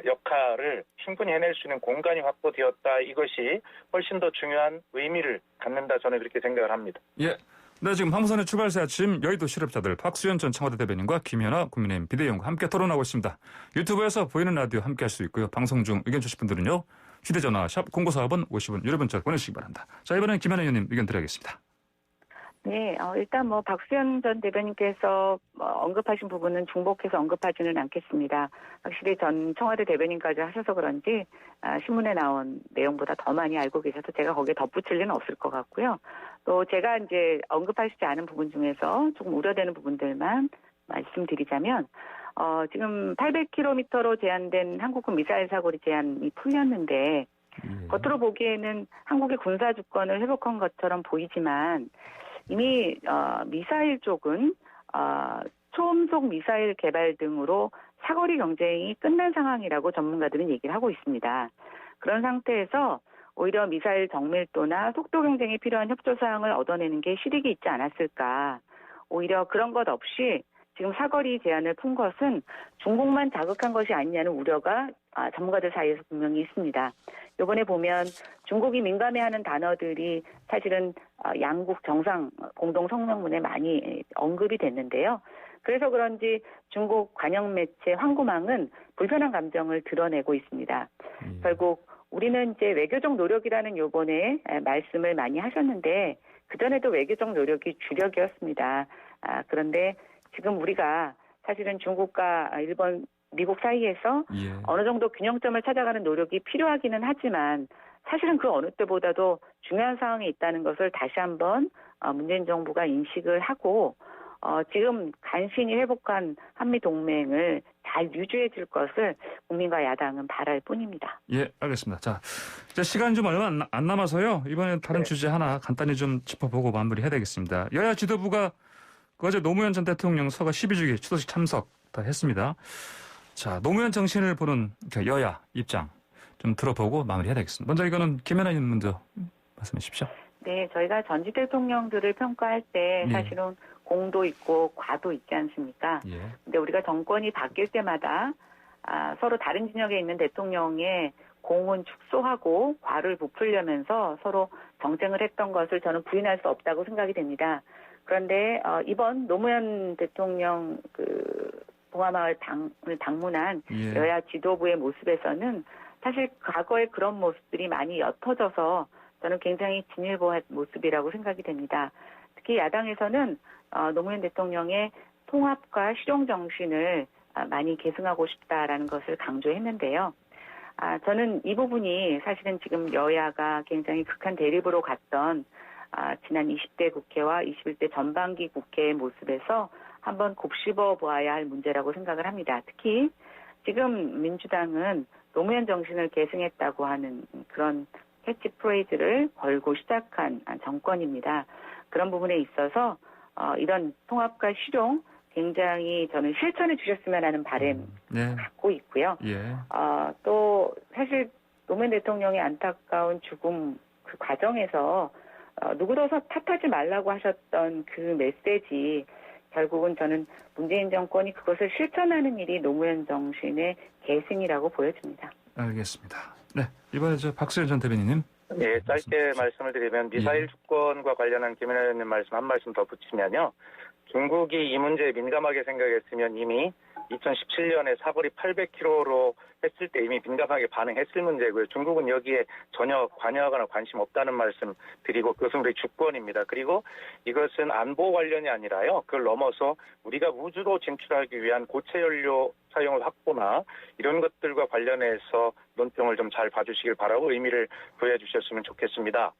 역할을 충분히 해낼 수 있는 공간이 확보되었다. 이것이 훨씬 더 중요한 의미를 갖는다. 저는 그렇게 생각을 합니다. 예. 네, 지금 방송선의 출발새 아침 여의도 실업자들 박수현 전 청와대 대변인과 김현아 국민의힘 비대위원과 함께 토론하고 있습니다. 유튜브에서 보이는 라디오 함께할 수 있고요. 방송 중 의견 주실 분들은요. 휴대전화 샵 0945번 50원 유료 문자 보내주시기 바랍니다. 자, 이번엔 김현아 의원님 의견 드려야겠습니다. 네, 일단 박수현 전 대변인께서 언급하신 부분은 중복해서 언급하지는 않겠습니다. 확실히 전 청와대 대변인까지 하셔서 그런지 신문에 나온 내용보다 더 많이 알고 계셔서 제가 거기에 덧붙일 일은 없을 것 같고요. 또 제가 이제 언급하시지 않은 부분 중에서 조금 우려되는 부분들만 말씀드리자면 지금 800km로 제한된 한국군 미사일 사거리 제한이 풀렸는데 겉으로 보기에는 한국의 군사 주권을 회복한 것처럼 보이지만 이미 미사일 쪽은 초음속 미사일 개발 등으로 사거리 경쟁이 끝난 상황이라고 전문가들은 얘기를 하고 있습니다. 그런 상태에서 오히려 미사일 정밀도나 속도 경쟁이 필요한 협조 사항을 얻어내는 게 실익이 있지 않았을까. 오히려 그런 것 없이 지금 사거리 제한을 푼 것은 중국만 자극한 것이 아니냐는 우려가 전문가들 사이에서 분명히 있습니다. 이번에 보면 중국이 민감해하는 단어들이 사실은 양국 정상 공동 성명문에 많이 언급이 됐는데요. 그래서 그런지 중국 관영 매체 황구망은 불편한 감정을 드러내고 있습니다. 결국 우리는 이제 외교적 노력이라는 요번에 말씀을 많이 하셨는데 그전에도 외교적 노력이 주력이었습니다. 그런데 지금 우리가 사실은 중국과 일본, 미국 사이에서 어느 정도 균형점을 찾아가는 노력이 필요하기는 하지만 사실은 그 어느 때보다도 중요한 상황에 있다는 것을 다시 한번 문재인 정부가 인식을 하고 지금 간신히 회복한 한미동맹을 잘 유지해 줄 것을 국민과 야당은 바랄 뿐입니다. 예, 알겠습니다. 자, 이제 시간이 좀 얼마 안 남아서요. 이번에 다른 주제 하나 간단히 좀 짚어보고 마무리해야 되겠습니다. 여야 지도부가 어제 노무현 전 대통령 서거 12주기 추도식 참석 다 했습니다. 자, 노무현 정신을 보는 여야 입장 좀 들어보고 마무리해야 되겠습니다. 먼저 이거는 김연아 의원 먼저 말씀해 주십시오. 네, 저희가 전직 대통령들을 평가할 때 사실은 공도 있고 과도 있지 않습니까? 근데 우리가 정권이 바뀔 때마다 서로 다른 진영에 있는 대통령의 공은 축소하고 과를 부풀려면서 서로 정쟁을 했던 것을 저는 부인할 수 없다고 생각이 됩니다. 그런데 이번 노무현 대통령 봉화마을 당을 방문한 여야 지도부의 모습에서는 사실 과거에 그런 모습들이 많이 옅어져서 저는 굉장히 진일보한 모습이라고 생각이 됩니다. 특히 야당에서는 노무현 대통령의 통합과 실용 정신을 많이 계승하고 싶다라는 것을 강조했는데요. 저는 이 부분이 사실은 지금 여야가 굉장히 극한 대립으로 갔던 지난 20대 국회와 21대 전반기 국회의 모습에서 한번 곱씹어 보아야 할 문제라고 생각을 합니다. 특히 지금 민주당은 노무현 정신을 계승했다고 하는 그런 캐치프레이즈를 걸고 시작한 정권입니다. 그런 부분에 있어서 이런 통합과 실용 굉장히 저는 실천해 주셨으면 하는 바람 갖고 있고요. 또 사실 노무현 대통령의 안타까운 죽음 그 과정에서 누구도 탓하지 말라고 하셨던 그 메시지 결국은 저는 문재인 정권이 그것을 실천하는 일이 노무현 정신의 계승이라고 보여집니다. 알겠습니다. 네, 이번에 박수현 전 대변인님. 네, 짧게 말씀을 드리면 미사일 주권과 관련한 김연아 의원님 말씀 한 말씀 더 붙이면요. 중국이 이 문제에 민감하게 생각했으면 이미 2017년에 사거리 800km로 했을 때 이미 민감하게 반응했을 문제고요. 중국은 여기에 전혀 관여하거나 관심 없다는 말씀 드리고 그것은 우리 주권입니다. 그리고 이것은 안보 관련이 아니라요. 그걸 넘어서 우리가 우주로 진출하기 위한 고체 연료 사용을 확보나 이런 것들과 관련해서 논평을 좀 잘 봐주시길 바라고 의미를 부여해 주셨으면 좋겠습니다.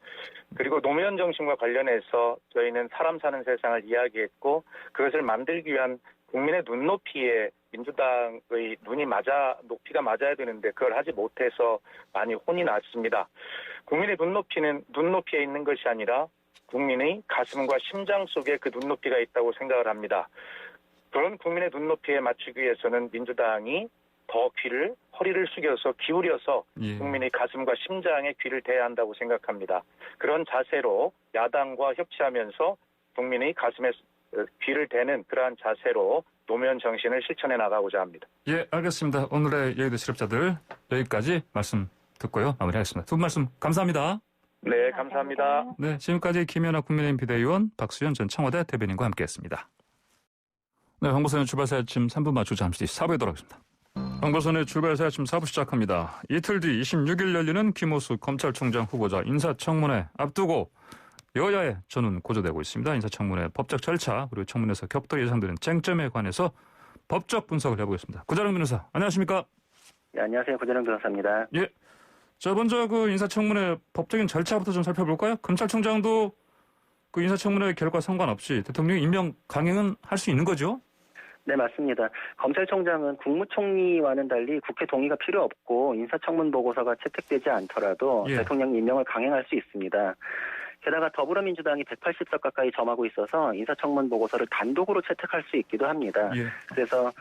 그리고 노무현 정신과 관련해서 저희는 사람 사는 세상을 이야기했고 그것을 만들기 위한 국민의 눈높이에 민주당의 높이가 맞아야 되는데 그걸 하지 못해서 많이 혼이 났습니다. 국민의 눈높이에 있는 것이 아니라 국민의 가슴과 심장 속에 그 눈높이가 있다고 생각을 합니다. 그런 국민의 눈높이에 맞추기 위해서는 민주당이 더 허리를 숙여서 기울여서 국민의 가슴과 심장에 귀를 대야 한다고 생각합니다. 그런 자세로 야당과 협치하면서 국민의 가슴에 귀를 대는 그러한 자세로 노무현 정신을 실천해 나가고자 합니다. 예, 알겠습니다. 오늘의 여의도 실업자들 여기까지 말씀 듣고요. 마무리하겠습니다. 두 분 말씀 감사합니다. 네, 감사합니다. 네, 지금까지 김연아 국민의힘 비대위원 박수현 전 청와대 대변인과 함께했습니다. 네, 황보선의 출발사 아침 3분 맞추고 잠시 뒤 4부에 돌아오겠습니다. 황보선의 출발사 아침 4부 시작합니다. 이틀 뒤 26일 열리는 김호수 검찰총장 후보자 인사청문회 앞두고 여야의 전운 고조되고 있습니다. 인사청문회 법적 절차 그리고 청문회에서 격돌 예상되는 쟁점에 관해서 법적 분석을 해보겠습니다. 구자룡 변호사, 안녕하십니까? 네, 안녕하세요. 구자룡 변호사입니다. 예. 자, 먼저 그 인사청문회 법적인 절차부터 좀 살펴볼까요? 검찰총장도 그 인사청문회 결과 상관없이 대통령 임명 강행은 할 수 있는 거죠? 네, 맞습니다. 검찰총장은 국무총리와는 달리 국회 동의가 필요 없고 인사청문 보고서가 채택되지 않더라도 대통령 임명을 강행할 수 있습니다. 게다가 더불어민주당이 180석 가까이 점하고 있어서 인사청문 보고서를 단독으로 채택할 수 있기도 합니다. 그래서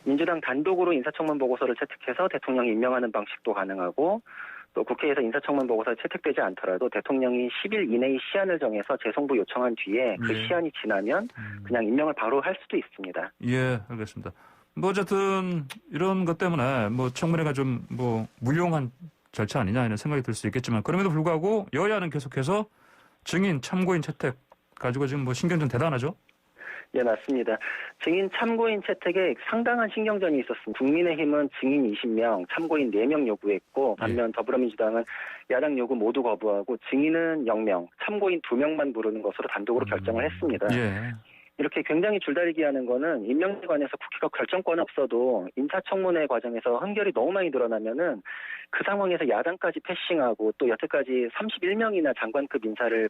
민주당 단독으로 인사청문 보고서를 채택해서 대통령 임명하는 방식도 가능하고 또 국회에서 인사청문 보고서가 채택되지 않더라도 대통령이 10일 이내의 시한을 정해서 재송부 요청한 뒤에 그 시한이 지나면 그냥 임명을 바로 할 수도 있습니다. 예, 알겠습니다. 뭐 어쨌든 이런 것 때문에 뭐 청문회가 좀 뭐 무용한 절차 아니냐 이런 생각이 들 수 있겠지만 그럼에도 불구하고 여야는 계속해서 증인, 참고인 채택 가지고 지금 뭐 신경전 대단하죠? 네, 맞습니다. 증인 참고인 채택에 상당한 신경전이 있었습니다. 국민의힘은 증인 20명, 참고인 4명 요구했고 반면 더불어민주당은 야당 요구 모두 거부하고 증인은 0명, 참고인 2명만 부르는 것으로 단독으로 결정을 했습니다. 이렇게 굉장히 줄다리기 하는 거는 임명에 관해서 국회가 결정권 없어도 인사청문회 과정에서 흠결이 너무 많이 드러나면은 그 상황에서 야당까지 패싱하고 또 여태까지 31명이나 장관급 인사를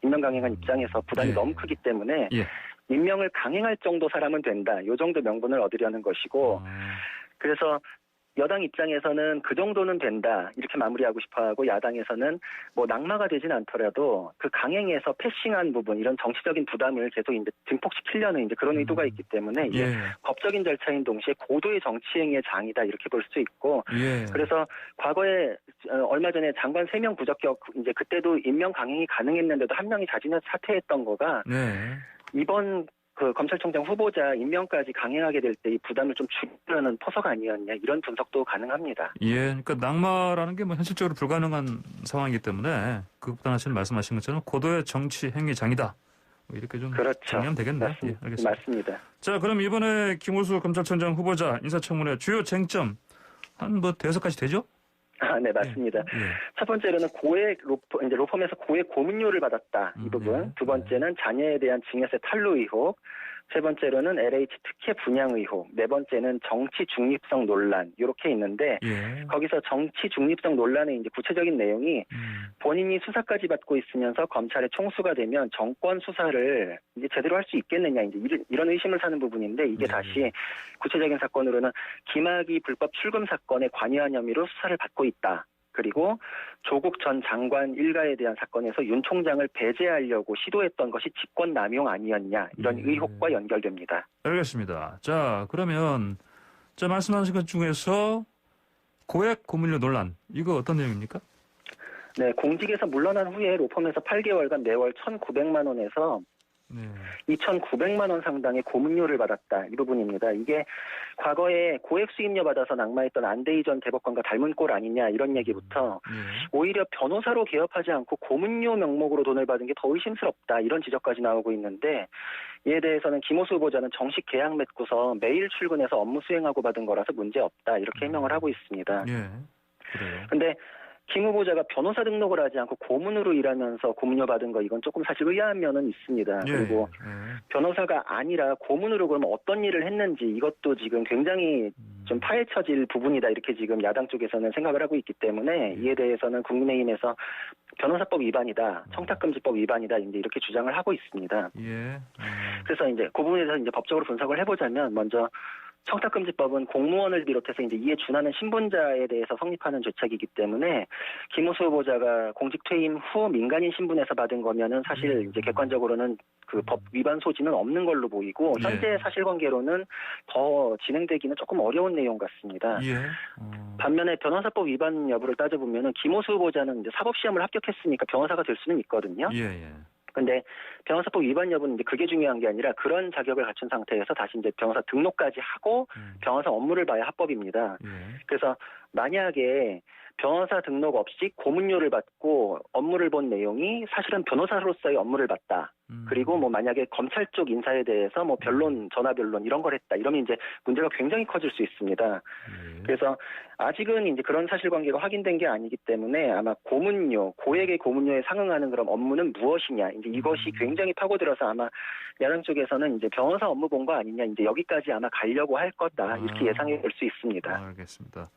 임명 강행한 입장에서 부담이 너무 크기 때문에 임명을 강행할 정도 사람은 된다. 이 정도 명분을 얻으려는 것이고 그래서 여당 입장에서는 그 정도는 된다 이렇게 마무리하고 싶어하고 야당에서는 뭐 낙마가 되진 않더라도 그 강행에서 패싱한 부분 이런 정치적인 부담을 계속 이제 증폭시키려는 이제 그런 의도가 있기 때문에 이게 법적인 절차인 동시에 고도의 정치행위의 장이다 이렇게 볼 수 있고 그래서 과거에 얼마 전에 장관 3명 부적격 이제 그때도 임명 강행이 가능했는데도 한 명이 자진해서 사퇴했던 거가 이번 그 검찰총장 후보자 임명까지 강행하게 될 때 이 부담을 좀 줄이려는 포석 아니었냐 이런 분석도 가능합니다. 그러니까 낙마라는 게 뭐 현실적으로 불가능한 상황이기 때문에 그것보다는 말씀하신 것처럼 고도의 정치 행위장이다. 뭐 이렇게 좀 정리하면 되겠네요. 알겠습니다. 맞습니다. 자, 그럼 이번에 김호수 검찰총장 후보자 인사청문회 주요 쟁점 한 뭐 5가지 되죠? 네, 맞습니다. 첫 번째로는 로펌에서 고액 고문료를 받았다. 이 부분. 두 번째는 자녀에 대한 증여세 탈루 의혹. 세 번째로는 LH 특혜 분양 의혹. 네 번째는 정치 중립성 논란. 이렇게 있는데 거기서 정치 중립성 논란의 이제 구체적인 내용이 본인이 수사까지 받고 있으면서 검찰의 총수가 되면 정권 수사를 이제 제대로 할 수 있겠느냐 이제 이런 의심을 사는 부분인데 이게 다시 구체적인 사건으로는 김학의 불법 출금 사건에 관여한 혐의로 수사를 받고 있다. 그리고 조국 전 장관 일가에 대한 사건에서 윤 총장을 배제하려고 시도했던 것이 직권남용 아니었냐 이런 의혹과 연결됩니다. 알겠습니다. 자, 그러면 말씀하신 것 중에서 고액 고문료 논란 이거 어떤 내용입니까? 네, 공직에서 물러난 후에 로펌에서 8개월간 매월 1,900만 원에서 네. 2,900만 원 상당의 고문료를 받았다. 이 부분입니다. 이게 과거에 고액 수임료 받아서 낙마했던 안대희 전 대법관과 닮은 꼴 아니냐 이런 얘기부터 오히려 변호사로 개업하지 않고 고문료 명목으로 돈을 받은 게 더 의심스럽다. 이런 지적까지 나오고 있는데 이에 대해서는 김호수 후보자는 정식 계약 맺고서 매일 출근해서 업무 수행하고 받은 거라서 문제없다. 이렇게 해명을 하고 있습니다. 예. 그래요. 근데 김 후보자가 변호사 등록을 하지 않고 고문으로 일하면서 고문료 받은 거 이건 조금 사실 의아한 면은 있습니다. 그리고 변호사가 아니라 고문으로 그러면 어떤 일을 했는지 이것도 지금 굉장히 좀 파헤쳐질 부분이다 이렇게 지금 야당 쪽에서는 생각을 하고 있기 때문에 이에 대해서는 국민의힘에서 변호사법 위반이다, 청탁금지법 위반이다 이제 이렇게 주장을 하고 있습니다. 예. 그래서 이제 그 부분에 대해서 이제 법적으로 분석을 해보자면 먼저 청탁금지법은 공무원을 비롯해서 이제 이에 준하는 신분자에 대해서 성립하는 죄책이기 때문에 김호수 후보자가 공직 퇴임 후 민간인 신분에서 받은 거면은 사실 이제 객관적으로는 그 법 위반 소지는 없는 걸로 보이고 현재 사실관계로는 더 진행되기는 조금 어려운 내용 같습니다. 반면에 변호사법 위반 여부를 따져보면은 김호수 후보자는 이제 사법시험을 합격했으니까 변호사가 될 수는 있거든요. 근데 변호사법 위반 여부는 이제 그게 중요한 게 아니라 그런 자격을 갖춘 상태에서 다시 이제 변호사 등록까지 하고 변호사 업무를 봐야 합법입니다. 그래서 만약에 변호사 등록 없이 고문료를 받고 업무를 본 내용이 사실은 변호사로서의 업무를 봤다. 그리고 뭐 만약에 검찰 쪽 인사에 대해서 뭐 변론, 전화 변론 이런 걸 했다. 이러면 이제 문제가 굉장히 커질 수 있습니다. 그래서 아직은 이제 그런 사실관계가 확인된 게 아니기 때문에 아마 고문료, 고액의 고문료에 상응하는 그런 업무는 무엇이냐. 이제 이것이 굉장히 파고들어서 아마 야당 쪽에서는 이제 변호사 업무 본 거 아니냐. 이제 여기까지 아마 가려고 할 거다. 이렇게 예상해 볼 수 있습니다. 알겠습니다.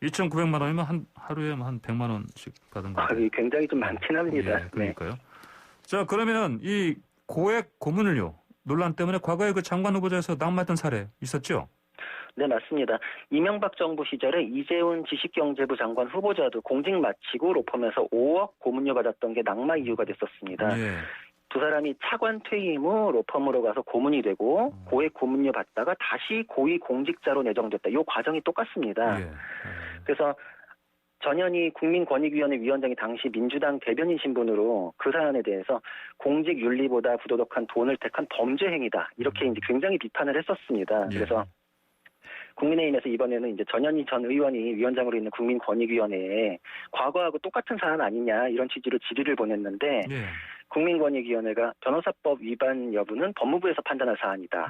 2,900만 원이면 하루에 한 100만 원씩 받은 거예요. 굉장히 좀 많긴 합니다. 그러니까요. 자, 그러면 이 고액 고문료 논란 때문에 과거에 그 장관 후보자에서 낙마했던 사례 있었죠? 네, 맞습니다. 이명박 정부 시절에 이재훈 지식경제부 장관 후보자도 공직 마치고 로펌에서 5억 고문료 받았던 게 낙마 이유가 됐었습니다. 두 사람이 차관 퇴임 후 로펌으로 가서 고문이 되고 고액 고문료 받다가 다시 고위 공직자로 내정됐다. 이 과정이 똑같습니다. 그래서 전현희 국민권익위원회 위원장이 당시 민주당 대변인 신분으로 그 사안에 대해서 공직 윤리보다 부도덕한 돈을 택한 범죄 행위다. 이렇게 이제 굉장히 비판을 했었습니다. 그래서 국민의힘에서 이번에는 이제 전현희 전 의원이 위원장으로 있는 국민권익위원회에 과거하고 똑같은 사안 아니냐 이런 취지로 질의를 보냈는데 국민권익위원회가 변호사법 위반 여부는 법무부에서 판단할 사안이다.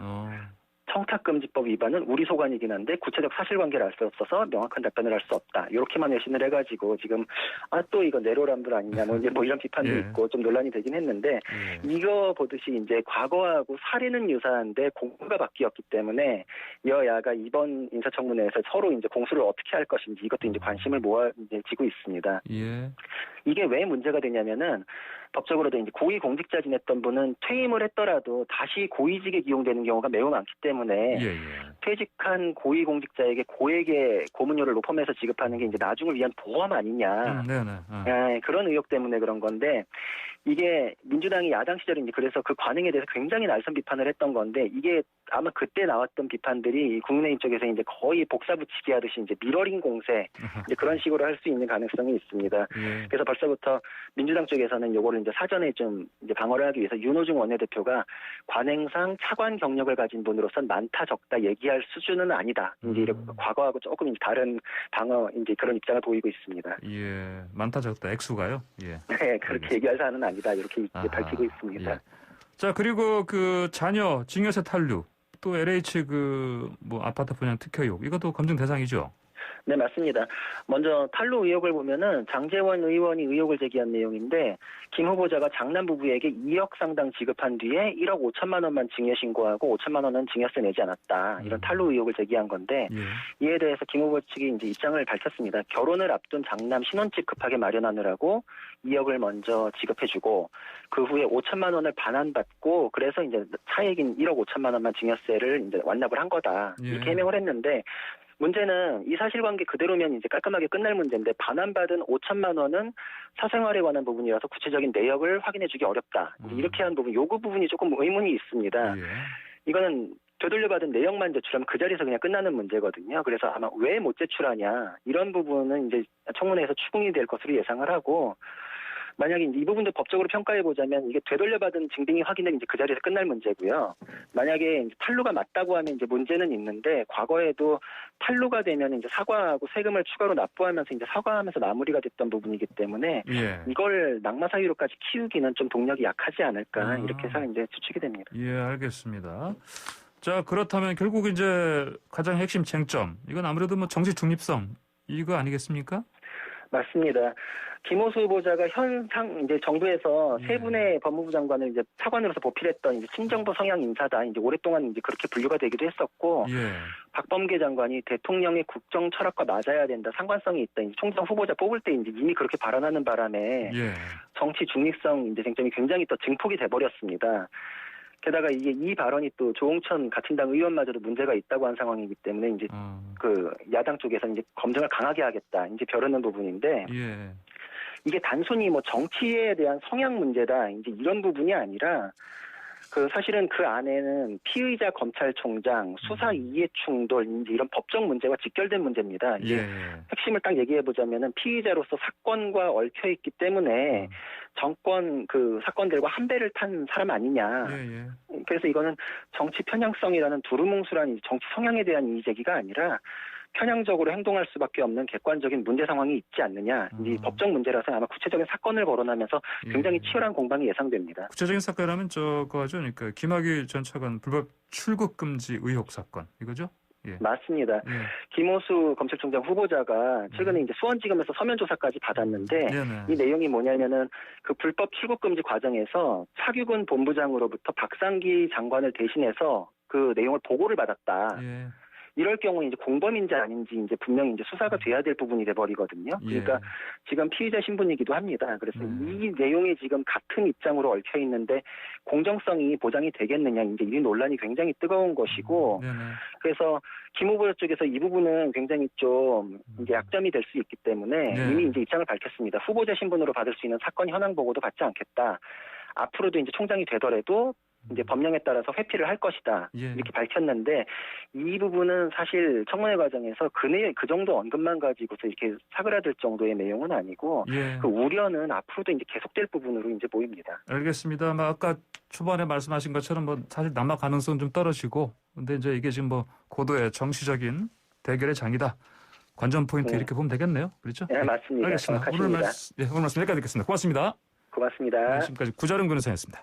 청탁금지법 위반은 우리 소관이긴 한데 구체적 사실관계를 알 수 없어서 명확한 답변을 할 수 없다. 이렇게만 외신을 해가지고 지금 또 이거 내로남불 아니냐 뭐 이런 비판도 있고 좀 논란이 되긴 했는데 이거 보듯이 이제 과거하고 사례는 유사한데 공수가 바뀌었기 때문에 여야가 이번 인사청문회에서 서로 이제 공수를 어떻게 할 것인지 이것도 이제 관심을 모아지고 있습니다. 이게 왜 문제가 되냐면은 법적으로도 이제 고위 공직자 지냈던 분은 퇴임을 했더라도 다시 고위직에 기용되는 경우가 매우 많기 때문에 퇴직한 고위 공직자에게 고액의 고문료를 로펌에서 지급하는 게 이제 나중을 위한 보험 아니냐. 그런 의혹 때문에 그런 건데 이게 민주당이 야당 시절에 이제 그래서 그 관행에 대해서 굉장히 날선 비판을 했던 건데 이게 아마 그때 나왔던 비판들이 국민의힘 쪽에서 이제 거의 복사붙이기 하듯이 이제 미러링 공세 이제 그런 식으로 할 수 있는 가능성이 있습니다. 그래서 벌써부터 민주당 쪽에서는 요거를 이제 사전에 좀 이제 방어를 하기 위해서 윤호중 원내대표가 관행상 차관 경력을 가진 분으로선 많다 적다 얘기할 수준은 아니다. 이제 이렇게 과거하고 조금 이제 다른 방어 이제 그런 입장을 보이고 있습니다. 많다 적다 액수가요? 네, 그렇게 얘기할 사안은 아니다. 이렇게 밝히고 있습니다. 자, 그리고 그 자녀 징역세 탄류 또 LH 아파트 분양 특혜 의혹 이것도 검증 대상이죠? 네, 맞습니다. 먼저 탄로 의혹을 보면은 장제원 의원이 의혹을 제기한 내용인데 김 후보자가 장남 부부에게 2억 상당 지급한 뒤에 1억 5천만 원만 증여 신고하고 5천만 원은 증여세 내지 않았다. 이런 탄로 의혹을 제기한 건데 이에 대해서 김 후보 측이 이제 입장을 밝혔습니다. 결혼을 앞둔 장남 신혼집 급하게 마련하느라고 2억을 먼저 지급해주고 그 후에 5천만 원을 반환받고 그래서 이제 차액인 1억 5천만 원만 증여세를 이제 완납을 한 거다. 이렇게 해명을 했는데 문제는 이 사실관계 그대로면 이제 깔끔하게 끝날 문제인데 반환받은 5천만 원은 사생활에 관한 부분이라서 구체적인 내역을 확인해주기 어렵다. 이렇게 한 부분, 요구 부분이 조금 의문이 있습니다. 이거는 되돌려받은 내역만 제출하면 그 자리에서 그냥 끝나는 문제거든요. 그래서 아마 왜 못 제출하냐 이런 부분은 이제 청문회에서 추궁이 될 것으로 예상을 하고 만약에 이제 이 부분도 법적으로 평가해 보자면 이게 되돌려받은 증빙이 확인되면 이제 그 자리에서 끝날 문제고요. 만약에 이제 탈루가 맞다고 하면 이제 문제는 있는데 과거에도 탈루가 되면 이제 사과하고 세금을 추가로 납부하면서 이제 사과하면서 마무리가 됐던 부분이기 때문에 이걸 낙마 사유로까지 키우기는 좀 동력이 약하지 않을까 이렇게 해서 이제 추측이 됩니다. 예, 알겠습니다. 자, 그렇다면 결국 이제 가장 핵심 쟁점 이건 아무래도 뭐 정치 중립성 이거 아니겠습니까? 맞습니다. 김호수 후보자가 이제 정부에서 세 분의 법무부 장관을 이제 차관으로서 보필했던 이제 친정부 성향 인사다. 이제 오랫동안 이제 그렇게 분류가 되기도 했었고, 박범계 장관이 대통령의 국정 철학과 맞아야 된다, 상관성이 있다. 이제 총장 후보자 뽑을 때 이제 이미 그렇게 발언하는 바람에 정치 중립성 이제 쟁점이 굉장히 또 증폭이 돼버렸습니다. 게다가 이게 이 발언이 또 조홍천 가친당 의원마저도 문제가 있다고 한 상황이기 때문에 이제 그 야당 쪽에서 이제 검증을 강하게 하겠다 이제 벼르는 부분인데 이게 단순히 뭐 정치에 대한 성향 문제다 이제 이런 부분이 아니라 그 사실은 그 안에는 피의자 검찰총장 수사 이해 충돌 이제 이런 법적 문제와 직결된 문제입니다. 이제 핵심을 딱 얘기해 보자면은 피의자로서 사건과 얽혀 있기 때문에 정권 그 사건들과 한 배를 탄 사람 아니냐. 그래서 이거는 정치 편향성이라는 두루뭉술한 정치 성향에 대한 이의 제기가 아니라 편향적으로 행동할 수밖에 없는 객관적인 문제 상황이 있지 않느냐. 이 법적 문제라서 아마 구체적인 사건을 거론하면서 굉장히 치열한 공방이 예상됩니다. 구체적인 사건이라면 저거죠. 그러니까 김학의 전 차관 불법 출국 금지 의혹 사건 이거죠? 맞습니다. 김호수 검찰총장 후보자가 최근에 이제 수원지검에서 서면 조사까지 받았는데 이 내용이 뭐냐면은 그 불법 출국 금지 과정에서 차규근 본부장으로부터 박상기 장관을 대신해서 그 내용을 보고를 받았다. 이럴 경우 이제 공범인지 아닌지 이제 분명히 이제 수사가 돼야 될 부분이 돼 버리거든요. 그러니까 지금 피의자 신분이기도 합니다. 그래서 이 내용이 지금 같은 입장으로 얽혀 있는데 공정성이 보장이 되겠느냐 이제 이 논란이 굉장히 뜨거운 것이고 그래서 김 후보자 쪽에서 이 부분은 굉장히 좀 이제 약점이 될 수 있기 때문에 이미 이제 입장을 밝혔습니다. 후보자 신분으로 받을 수 있는 사건 현황 보고도 받지 않겠다. 앞으로도 이제 총장이 되더라도 이제 법령에 따라서 회피를 할 것이다. 이렇게 밝혔는데 이 부분은 사실 청문회 과정에서 그 정도 언급만 가지고서 이렇게 사그라들 정도의 내용은 아니고 그 우려는 앞으로도 이제 계속될 부분으로 이제 보입니다. 알겠습니다. 아까 초반에 말씀하신 것처럼 뭐 사실 낙마 가능성은 좀 떨어지고 근데 이제 이게 지금 뭐 고도의 정치적인 대결의 장이다. 관전 포인트 이렇게 보면 되겠네요. 그렇죠? 네, 맞습니다. 알겠습니다. 오늘 말씀 여기까지 듣겠습니다. 고맙습니다. 고맙습니다. 지금까지 구자룡 변호사였습니다.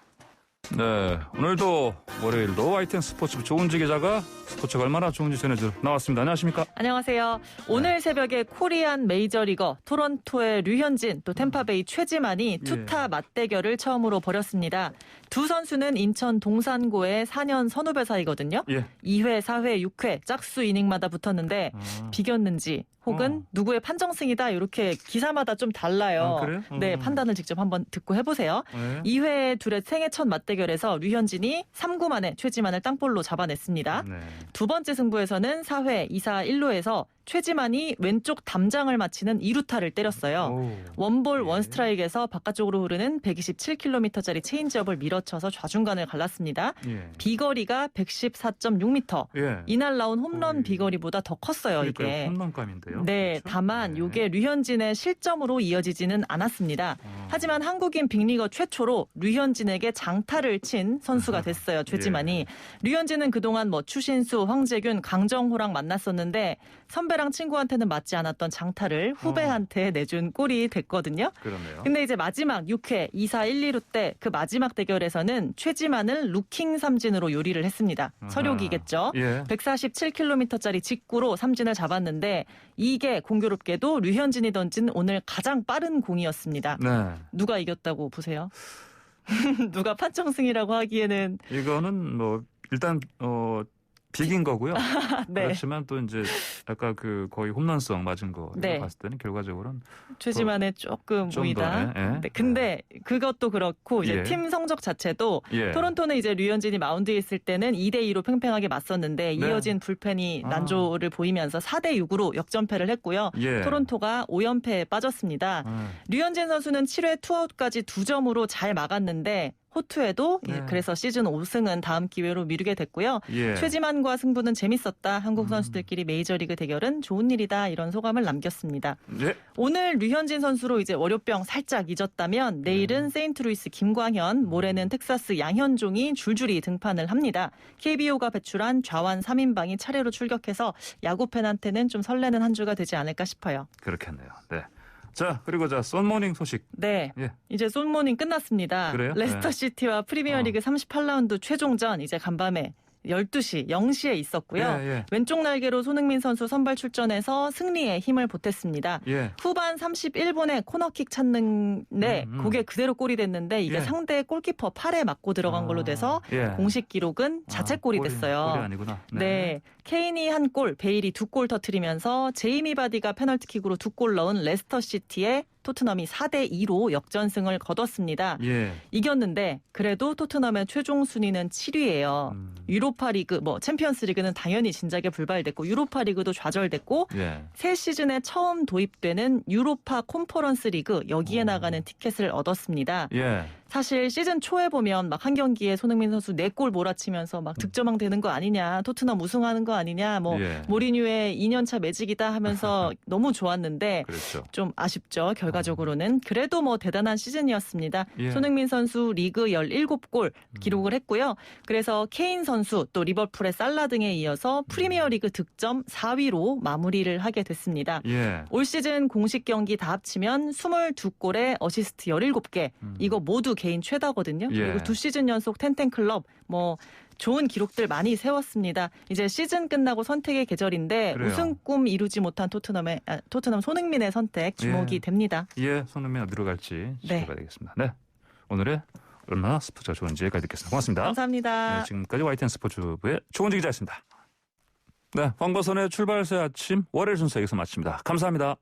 네, 오늘도 월요일도 YTN 스포츠부 조은지 기자가 스포츠가 얼마나 좋은지 전해주러 나왔습니다. 안녕하십니까? 안녕하세요. 오늘 새벽에 코리안 메이저리거 토론토의 류현진 또 템파베이 최지만이 투타 맞대결을 처음으로 벌였습니다. 두 선수는 인천 동산고의 4년 선후배 사이거든요. 2회, 4회, 6회 짝수 이닝마다 붙었는데 비겼는지 혹은 누구의 판정승이다 이렇게 기사마다 좀 달라요. 그래요? 네, 판단을 직접 한번 듣고 해보세요. 2회 둘의 생애 첫 맞대결에서 류현진이 3구 만에 최지만을 땅볼로 잡아냈습니다. 두 번째 승부에서는 4회 2사 1루에서 최지만이 왼쪽 담장을 맞히는 2루타를 때렸어요. 원볼 원스트라이크에서 바깥쪽으로 흐르는 127km짜리 체인지업을 밀어쳐서 좌중간을 갈랐습니다. 비거리가 114.6m. 이날 나온 홈런 비거리보다 더 컸어요. 이게. 홈런감인데요. 네, 그렇죠? 다만 이게 류현진의 실점으로 이어지지는 않았습니다. 하지만 한국인 빅리거 최초로 류현진에게 장타를 친 선수가 됐어요. 최지만이. 류현진은 그동안 뭐 추신수, 황재균, 강정호랑 만났었는데 선배랑 친구한테는 맞지 않았던 장타를 후배한테 내준 꼴이 됐거든요. 그러네요. 근데 이제 마지막 6회 2사 1, 2루 때 그 마지막 대결에서는 최지만을 루킹 삼진으로 요리를 했습니다. 서료기겠죠. 147km짜리 직구로 삼진을 잡았는데 이게 공교롭게도 류현진이 던진 오늘 가장 빠른 공이었습니다. 누가 이겼다고 보세요? 누가 판정승이라고 하기에는 이거는 뭐 일단 비긴 거고요. 네. 그렇지만 또 이제 아까 그 거의 홈런성 맞은 거 봤을 때는 결과적으로는 최지만의 조금 우위다. 네. 근데 그것도 그렇고 이제 팀 성적 자체도 토론토는 이제 류현진이 마운드에 있을 때는 2대2로 팽팽하게 맞섰는데 이어진 불펜이 난조를 보이면서 4대6으로 역전패를 했고요. 토론토가 5연패에 빠졌습니다. 류현진 선수는 7회 투아웃까지 2점으로 잘 막았는데 호투에도 그래서 시즌 5승은 다음 기회로 미루게 됐고요. 최지만과 승부는 재밌었다. 한국 선수들끼리 메이저리그 대결은 좋은 일이다 이런 소감을 남겼습니다. 네. 오늘 류현진 선수로 이제 월요병 살짝 잊었다면 내일은 세인트루이스 김광현, 모레는 텍사스 양현종이 줄줄이 등판을 합니다. KBO가 배출한 좌완 3인방이 차례로 출격해서 야구 팬한테는 좀 설레는 한 주가 되지 않을까 싶어요. 그렇겠네요. 네. 자, 그리고 썬모닝 소식. 네. 예. 이제 썬모닝 끝났습니다. 그래요? 레스터 시티와 프리미어리그 38라운드 최종전 이제 간밤에 12시 0시에 있었고요. 왼쪽 날개로 손흥민 선수 선발 출전해서 승리에 힘을 보탰습니다. 후반 31분에 코너킥 찾는데 그게 그대로 골이 됐는데 이게 상대 골키퍼 팔에 맞고 들어간 걸로 돼서 공식 기록은 자책골이 됐어요. 골이 아니구나. 네. 케인이 한 골, 베일이 2골 터뜨리면서 제이미 바디가 페널티킥으로 2골 넣은 레스터 시티에 토트넘이 4대2로 역전승을 거뒀습니다. 이겼는데 그래도 토트넘의 최종 순위는 7위예요. 유로파 리그, 챔피언스 리그는 당연히 진작에 불발됐고 유로파 리그도 좌절됐고 새 시즌에 처음 도입되는 유로파 콘퍼런스 리그 여기에 나가는 티켓을 얻었습니다. 사실 시즌 초에 보면 막 한 경기에 손흥민 선수 4골 몰아치면서 막 득점왕 되는 거 아니냐, 토트넘 우승하는 거 아니냐, 모리뉴의 2년차 매직이다 하면서 너무 좋았는데 그렇죠. 좀 아쉽죠. 결과적으로는. 그래도 대단한 시즌이었습니다. 손흥민 선수 리그 17골 기록을 했고요. 그래서 케인 선수 또 리버풀의 살라 등에 이어서 프리미어리그 득점 4위로 마무리를 하게 됐습니다. 올 시즌 공식 경기 다 합치면 22골에 어시스트 17개. 이거 모두 개인 최다거든요. 그리고 2시즌 연속 텐텐클럽 좋은 기록들 많이 세웠습니다. 이제 시즌 끝나고 선택의 계절인데 그래요. 우승 꿈 이루지 못한 토트넘 손흥민의 선택 주목이 됩니다. 손흥민 어디로 갈지 지켜봐야 되겠습니다. 네, 오늘의 얼마나 스포츠가 좋은지 여기까지 듣겠습니다. 고맙습니다. 감사합니다. 지금까지 YTN 스포츠부의 조은지 기자였습니다. 네, 황보선의 출발새 아침 월요일 순서 여기서 마칩니다. 감사합니다.